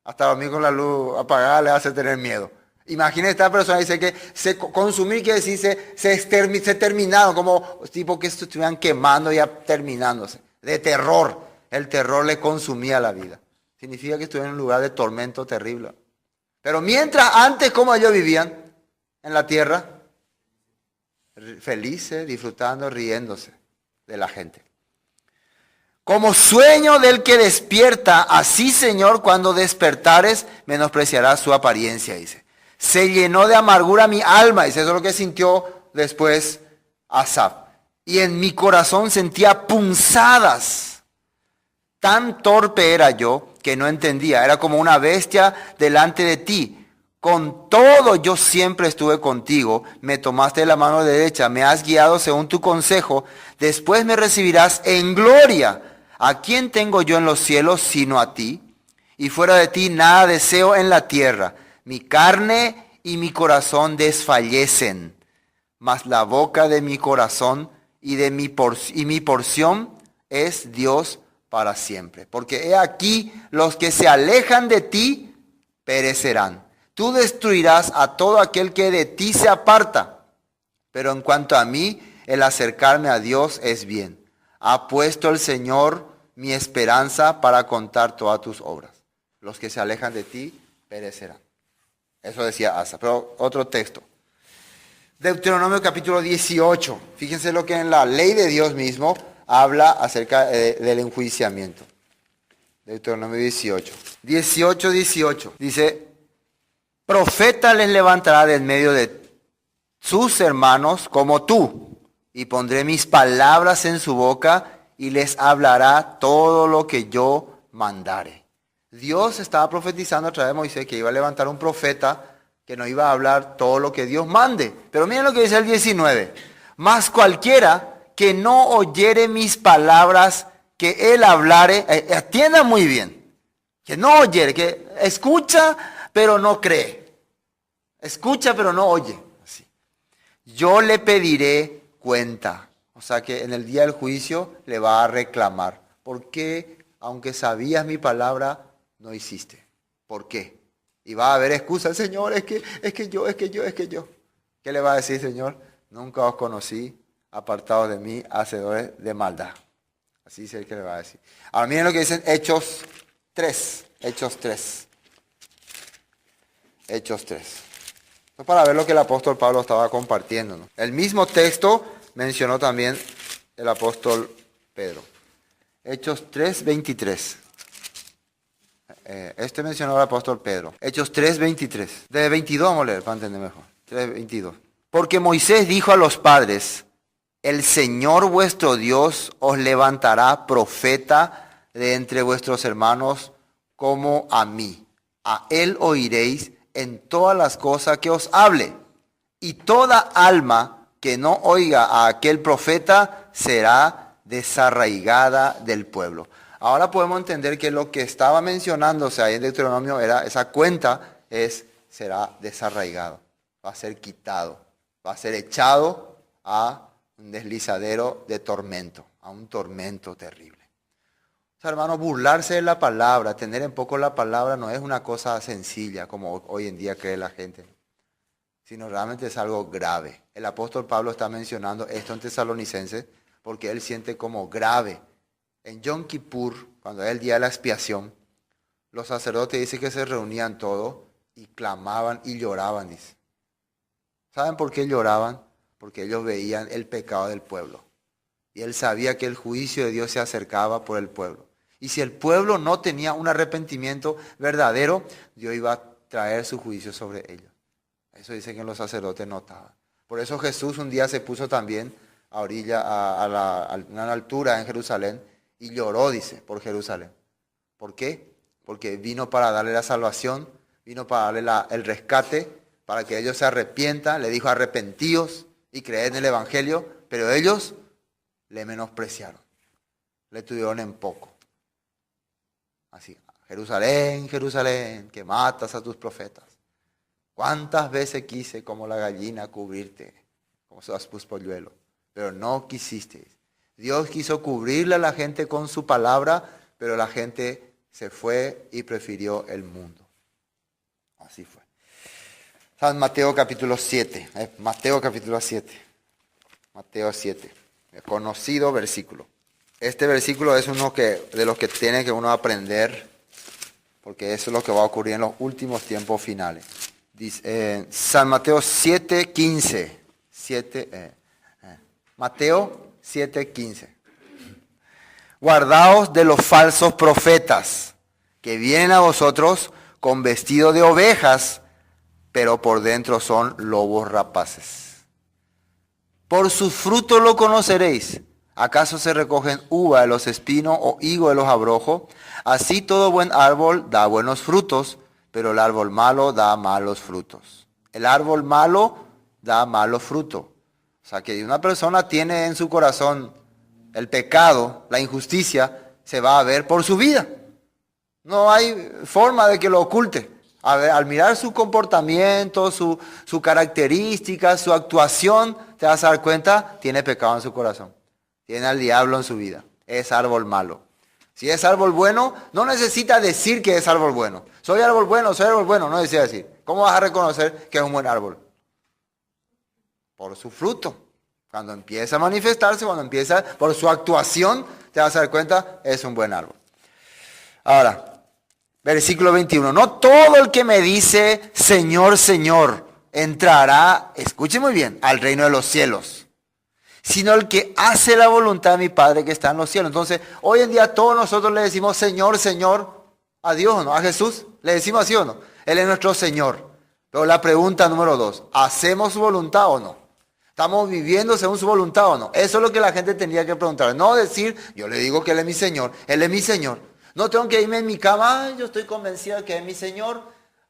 [SPEAKER 1] Hasta dormir con la luz apagada le hace tener miedo. Imagínese esta persona, dice que consumir quiere decir se terminaron, como tipo que estuvieran quemando ya terminándose. De terror. El terror le consumía la vida. Significa que estuvieron en un lugar de tormento terrible. Pero mientras antes, ¿cómo ellos vivían en la tierra? Felices, disfrutando, riéndose de la gente. Como sueño del que despierta, así Señor, cuando despertares, menospreciarás su apariencia, dice. Se llenó de amargura mi alma, dice, eso es lo que sintió después Asaf. Y en mi corazón sentía punzadas. Tan torpe era yo que no entendía, era como una bestia delante de ti. Con todo yo siempre estuve contigo, me tomaste de la mano derecha, me has guiado según tu consejo, después me recibirás en gloria. ¿A quién tengo yo en los cielos sino a ti? y fuera de ti nada deseo en la tierra. Mi carne y mi corazón desfallecen, mas la boca de mi corazón y mi porción es Dios para siempre. Porque he aquí, los que se alejan de ti perecerán. Tú destruirás a todo aquel que de ti se aparta. Pero en cuanto a mí, el acercarme a Dios es bien. Ha puesto el Señor mi esperanza para contar todas tus obras. Los que se alejan de ti perecerán. Eso decía Asa. Pero otro texto. Deuteronomio capítulo 18. Fíjense lo que en la ley de Dios mismo habla acerca del enjuiciamiento. Deuteronomio 18. 18. Dice, profeta les levantará del medio de sus hermanos como tú, y pondré mis palabras en su boca, y les hablará todo lo que yo mandare. Dios estaba profetizando a través de Moisés que iba a levantar un profeta que nos iba a hablar todo lo que Dios mande. Pero miren lo que dice el 19. Mas cualquiera que no oyere mis palabras que él hablare, atienda muy bien, que no oyere, que escucha pero no cree, escucha pero no oye, así. Yo le pediré cuenta, o sea que en el día del juicio le va a reclamar, ¿por qué aunque sabías mi palabra no hiciste? ¿Por qué? Y va a haber excusas, Señor, es que yo. ¿Qué le va a decir, Señor? Nunca os conocí, apartados de mí, hacedores de maldad. Así es el que le va a decir. Ahora miren lo que dicen Hechos 3. Hechos 3. Esto para ver lo que el apóstol Pablo estaba compartiendo, ¿no? El mismo texto mencionó también el apóstol Pedro. Hechos 3:23. Este mencionó el apóstol Pedro. Hechos 3:23. De 22 vamos a leer para entender mejor. 3:22. Porque Moisés dijo a los padres, el Señor vuestro Dios os levantará profeta de entre vuestros hermanos como a mí. A él oiréis en todas las cosas que os hable. Y toda alma que no oiga a aquel profeta será desarraigada del pueblo. Ahora podemos entender que lo que estaba mencionándose ahí en Deuteronomio era esa cuenta será desarraigado, va a ser quitado, va a ser echado a un deslizadero de tormento, a un tormento terrible. O sea, hermano, burlarse de la palabra, tener en poco la palabra no es una cosa sencilla como hoy en día cree la gente, sino realmente es algo grave. El apóstol Pablo está mencionando esto en Tesalonicenses porque él siente como grave. En Yom Kippur, cuando es el día de la expiación, los sacerdotes dicen que se reunían todos y clamaban y lloraban, dice. ¿Saben por qué lloraban? Porque ellos veían el pecado del pueblo. Y él sabía que el juicio de Dios se acercaba por el pueblo. Y si el pueblo no tenía un arrepentimiento verdadero, Dios iba a traer su juicio sobre ellos. Eso dicen que los sacerdotes notaban. Por eso Jesús un día se puso también a una altura en Jerusalén y lloró, dice, por Jerusalén. ¿Por qué? Porque vino para darle la salvación, vino para darle el rescate, para que ellos se arrepientan. Le dijo arrepentíos y creed en el Evangelio, pero ellos le menospreciaron, le tuvieron en poco. Así, Jerusalén, Jerusalén, que matas a tus profetas. ¿Cuántas veces quise como la gallina cubrirte, como sus polluelos? Pero no quisiste. Dios quiso cubrirle a la gente con su palabra, pero la gente se fue y prefirió el mundo. Así fue. San Mateo capítulo 7. Mateo 7. El conocido versículo. Este versículo es uno de los que tiene que uno aprender, porque eso es lo que va a ocurrir en los últimos tiempos finales. Dice, San Mateo 7:15. Mateo 7:15. Guardaos de los falsos profetas, que vienen a vosotros con vestido de ovejas, pero por dentro son lobos rapaces. Por sus frutos lo conoceréis. ¿Acaso se recogen uva de los espinos o higo de los abrojos? Así todo buen árbol da buenos frutos, pero el árbol malo da malos frutos. El árbol malo da malos frutos. O sea que una persona tiene en su corazón el pecado, la injusticia, se va a ver por su vida. No hay forma de que lo oculte. Al mirar su comportamiento, su característica, su actuación, te vas a dar cuenta, tiene pecado en su corazón. Tiene al diablo en su vida. Es árbol malo. Si es árbol bueno, no necesita decir que es árbol bueno. Soy árbol bueno, no necesita decir. ¿Cómo vas a reconocer que es un buen árbol? Por su fruto. Cuando empieza a manifestarse, cuando empieza por su actuación, te vas a dar cuenta, es un buen árbol. Ahora, versículo 21. No todo el que me dice, Señor, Señor, entrará, escuche muy bien, al reino de los cielos, sino el que hace la voluntad de mi Padre que está en los cielos. Entonces, hoy en día todos nosotros le decimos Señor, Señor, a Dios, ¿o no? A Jesús, le decimos así o no. Él es nuestro Señor. Pero la pregunta número 2, ¿hacemos su voluntad o no? ¿Estamos viviendo según su voluntad o no? Eso es lo que la gente tendría que preguntar. No decir, yo le digo que Él es mi Señor, Él es mi Señor. No tengo que irme en mi cama, yo estoy convencido de que es mi Señor,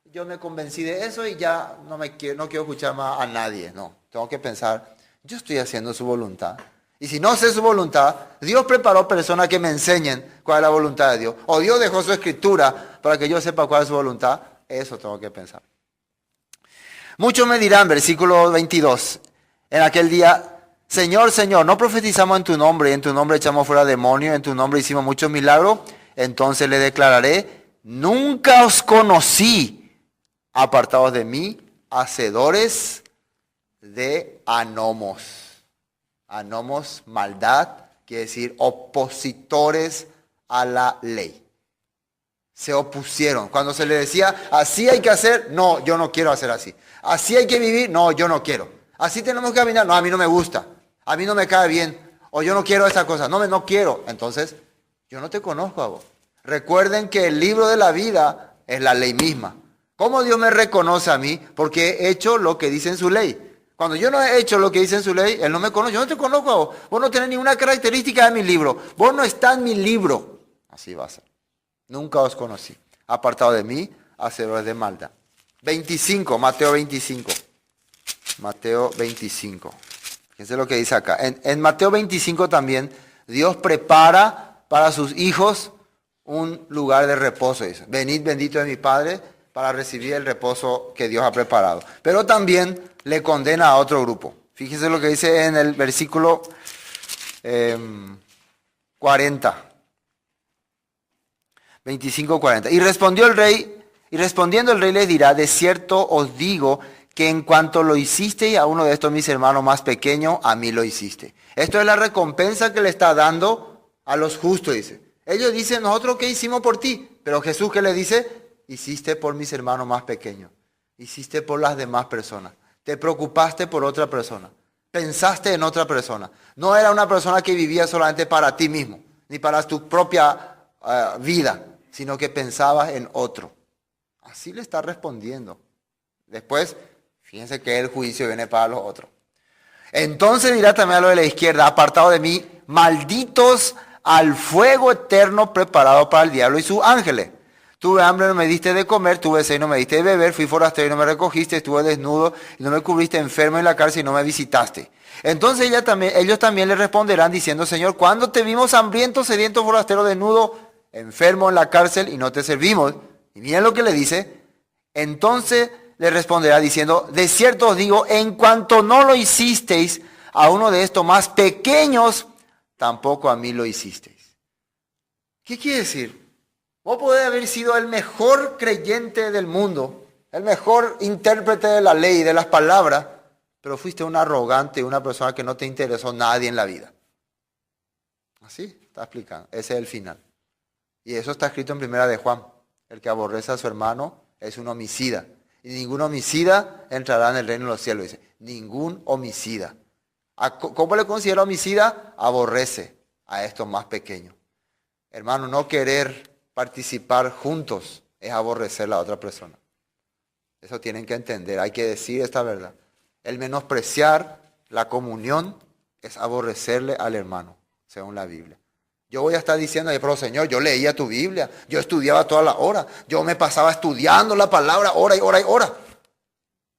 [SPEAKER 1] yo me convencí de eso y ya no quiero escuchar más a nadie. No, tengo que pensar, yo estoy haciendo su voluntad. Y si no sé su voluntad, Dios preparó personas que me enseñen cuál es la voluntad de Dios. O Dios dejó su escritura para que yo sepa cuál es su voluntad. Eso tengo que pensar. Muchos me dirán, versículo 22, en aquel día, Señor, Señor, ¿no profetizamos en tu nombre? Y en tu nombre echamos fuera demonios, en tu nombre hicimos muchos milagros. Entonces le declararé, nunca os conocí, apartados de mí, hacedores de anomos. Anomos, maldad, quiere decir opositores a la ley. Se opusieron. Cuando se le decía, así hay que hacer, no, yo no quiero hacer así. Así hay que vivir, no, yo no quiero. Así tenemos que caminar, no, a mí no me gusta. A mí no me cae bien. O yo no quiero esa cosa, no quiero. Entonces, yo no te conozco a vos. Recuerden que el libro de la vida es la ley misma. ¿Cómo Dios me reconoce a mí? Porque he hecho lo que dice en su ley. Cuando yo no he hecho lo que dice en su ley, Él no me conoce. Yo no te conozco a vos. Vos no tenés ninguna característica de mi libro. Vos no estás en mi libro. Así va a ser. Nunca os conocí. Apartado de mí, hacedores de maldad. 25, Mateo 25. Mateo 25. Fíjense lo que dice acá. En Mateo 25 también, Dios prepara para sus hijos un lugar de reposo. Dice, venid bendito de mi Padre para recibir el reposo que Dios ha preparado. Pero también le condena a otro grupo. Fíjense lo que dice en el versículo 40. 25:40. Y respondiendo el rey les dirá, de cierto os digo que en cuanto lo hiciste a uno de estos mis hermanos más pequeños, a mí lo hiciste. Esto es la recompensa que le está dando a los justos, dice. Ellos dicen, nosotros qué hicimos por ti. Pero Jesús, ¿qué le dice? Hiciste por mis hermanos más pequeños. Hiciste por las demás personas. Te preocupaste por otra persona. Pensaste en otra persona. No era una persona que vivía solamente para ti mismo, ni para tu propia vida, sino que pensabas en otro. Así le está respondiendo. Después, fíjense que el juicio viene para los otros. Entonces dirá también a los de la izquierda, apartado de mí, malditos al fuego eterno preparado para el diablo y sus ángeles. Tuve hambre y no me diste de comer, tuve sed y no me diste de beber, fui forastero y no me recogiste, estuve desnudo y no me cubriste, enfermo en la cárcel y no me visitaste. Entonces ellos también le responderán diciendo, Señor, ¿cuándo te vimos hambriento, sediento, forastero, desnudo, enfermo en la cárcel y no te servimos? Y miren lo que le dice. Entonces le responderá diciendo, de cierto os digo, en cuanto no lo hicisteis a uno de estos más pequeños, tampoco a mí lo hicisteis. ¿Qué quiere decir? Vos podés haber sido el mejor creyente del mundo, el mejor intérprete de la ley y de las palabras, pero fuiste un arrogante, una persona que no te interesó nadie en la vida. Así está explicando. Ese es el final. Y eso está escrito en Primera de Juan. El que aborrece a su hermano es un homicida. Y ningún homicida entrará en el reino de los cielos. Dice, ningún homicida. ¿Cómo le considera homicida? Aborrece a estos más pequeños. Hermano, no querer participar juntos es aborrecer a la otra persona. Eso tienen que entender, hay que decir esta verdad. El menospreciar la comunión es aborrecerle al hermano, según la Biblia. Yo voy a estar diciendo, pero Señor, yo leía tu Biblia, yo estudiaba toda la hora, yo me pasaba estudiando la palabra hora y hora y hora.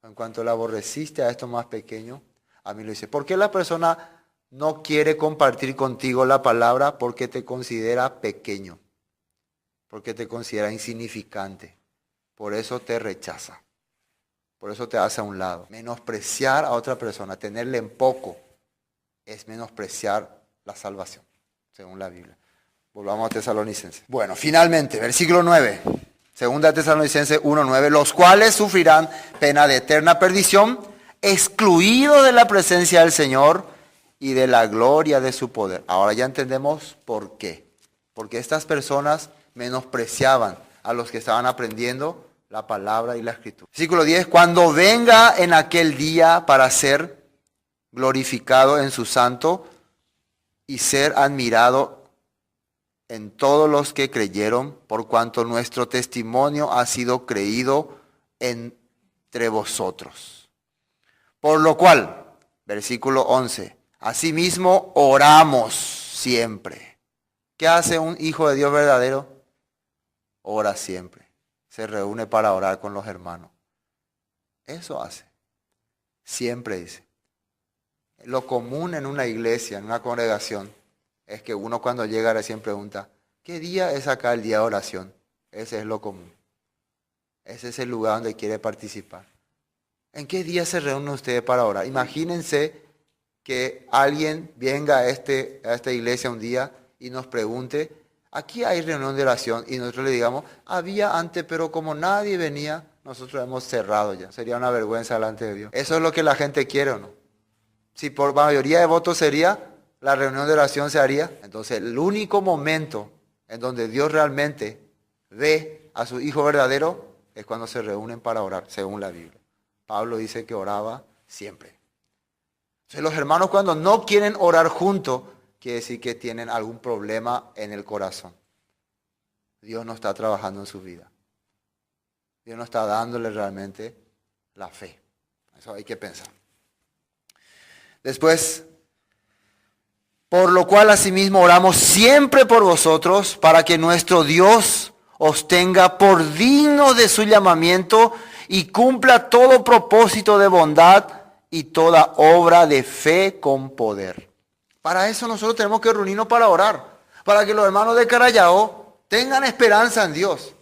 [SPEAKER 1] En cuanto le aborreciste a estos más pequeños, a mí lo dice. ¿Por qué la persona no quiere compartir contigo la palabra? Porque te considera pequeño. porque te considera insignificante. Por eso te rechaza. Por eso te hace a un lado. Menospreciar a otra persona, tenerle en poco, es menospreciar la salvación, según la Biblia. Volvamos a Tesalonicenses. Bueno, finalmente, versículo 9. Segunda Tesalonicenses 1:9. Los cuales sufrirán pena de eterna perdición, excluidos de la presencia del Señor y de la gloria de su poder. Ahora ya entendemos por qué. Porque estas personas menospreciaban a los que estaban aprendiendo la palabra y la escritura. Versículo 10. Cuando venga en aquel día para ser glorificado en su santo y ser admirado en todos los que creyeron, por cuanto nuestro testimonio ha sido creído entre vosotros. Por lo cual, versículo 11, asimismo oramos siempre. ¿Qué hace un hijo de Dios verdadero? Ora siempre. Se reúne para orar con los hermanos. Eso hace. Siempre dice. Lo común en una iglesia, en una congregación, es que uno cuando llega recién pregunta, ¿qué día es acá el día de oración? Ese es lo común. Ese es el lugar donde quiere participar. ¿En qué día se reúnen ustedes para orar? Imagínense que alguien venga a esta iglesia un día y nos pregunte, aquí hay reunión de oración, y nosotros le digamos, había antes, pero como nadie venía, nosotros hemos cerrado ya. Sería una vergüenza delante de Dios. ¿Eso es lo que la gente quiere o no? Si por mayoría de votos sería, la reunión de oración se haría. Entonces el único momento en donde Dios realmente ve a su Hijo verdadero es cuando se reúnen para orar, según la Biblia. Pablo dice que oraba siempre. Entonces los hermanos cuando no quieren orar juntos, quiere decir que tienen algún problema en el corazón. Dios no está trabajando en su vida. Dios no está dándole realmente la fe. Eso hay que pensar. Después, por lo cual asimismo oramos siempre por vosotros, para que nuestro Dios os tenga por digno de su llamamiento y cumpla todo propósito de bondad y toda obra de fe con poder. Para eso nosotros tenemos que reunirnos para orar, para que los hermanos de Carayao tengan esperanza en Dios,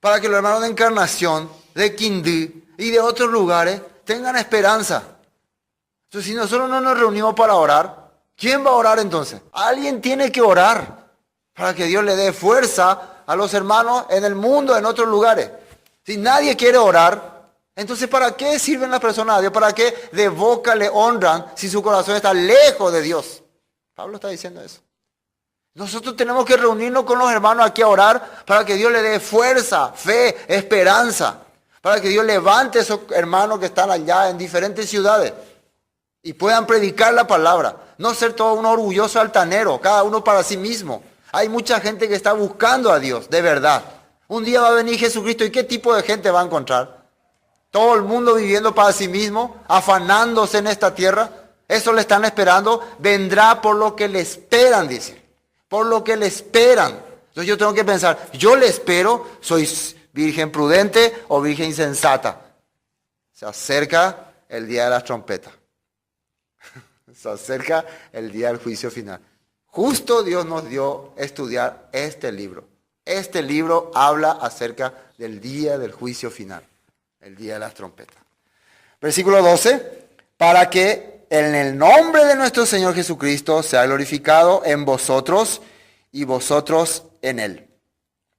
[SPEAKER 1] para que los hermanos de Encarnación, de Quindí y de otros lugares tengan esperanza. Entonces, si nosotros no nos reunimos para orar, ¿quién va a orar entonces? Alguien tiene que orar para que Dios le dé fuerza a los hermanos en el mundo, en otros lugares. Si nadie quiere orar, entonces ¿para qué sirven las personas a Dios? ¿Para qué de boca le honran si su corazón está lejos de Dios? Pablo está diciendo eso. Nosotros tenemos que reunirnos con los hermanos aquí a orar para que Dios le dé fuerza, fe, esperanza. Para que Dios levante a esos hermanos que están allá en diferentes ciudades y puedan predicar la palabra. No ser todo un orgulloso altanero, cada uno para sí mismo. Hay mucha gente que está buscando a Dios, de verdad. Un día va a venir Jesucristo, ¿y qué tipo de gente va a encontrar? Todo el mundo viviendo para sí mismo, afanándose en esta tierra. Eso le están esperando. Vendrá por lo que le esperan, dice. Por lo que le esperan. Entonces yo tengo que pensar, yo le espero, soy virgen prudente o virgen insensata. Se acerca el día de las trompetas. Se acerca el día del juicio final. Justo Dios nos dio estudiar este libro. Este libro habla acerca del día del juicio final. El día de las trompetas. Versículo 12. Para que en el nombre de nuestro Señor Jesucristo sea glorificado en vosotros y vosotros en Él.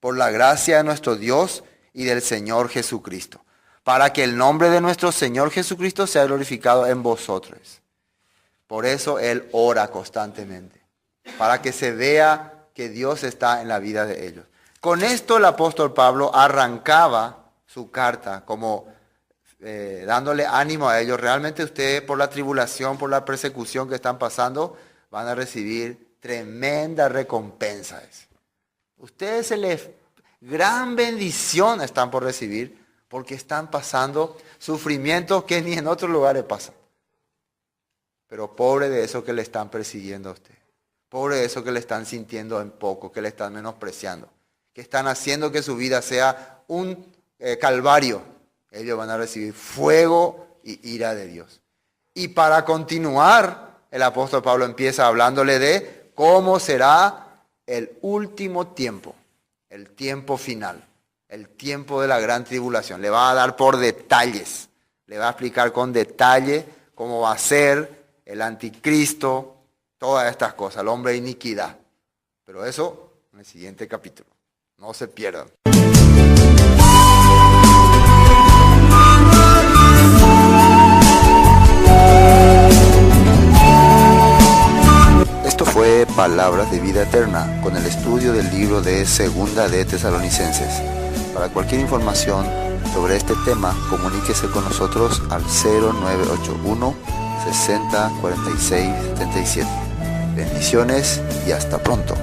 [SPEAKER 1] Por la gracia de nuestro Dios y del Señor Jesucristo. Para que el nombre de nuestro Señor Jesucristo sea glorificado en vosotros. Por eso Él ora constantemente. Para que se vea que Dios está en la vida de ellos. Con esto el apóstol Pablo arrancaba su carta como dándole ánimo a ellos. Realmente ustedes por la tribulación, por la persecución que están pasando, van a recibir tremenda recompensa. Ustedes gran bendición están por recibir porque están pasando sufrimientos que ni en otros lugares pasan. Pero pobre de eso que le están persiguiendo a usted. Pobre de eso que le están sintiendo en poco, que le están menospreciando. Que están haciendo que su vida sea un calvario. Ellos van a recibir fuego y ira de Dios. Y para continuar, el apóstol Pablo empieza hablándole de cómo será el último tiempo. el tiempo final, el tiempo de la gran tribulación. Le va a dar por detalles, le va a explicar con detalle cómo va a ser el anticristo, todas estas cosas, el hombre de iniquidad. Pero eso en el siguiente capítulo. No se pierdan. Esto fue Palabras de Vida Eterna, con el estudio del libro de Segunda de Tesalonicenses. Para cualquier información sobre este tema, comuníquese con nosotros al 0981 60 46 77. Bendiciones y hasta pronto.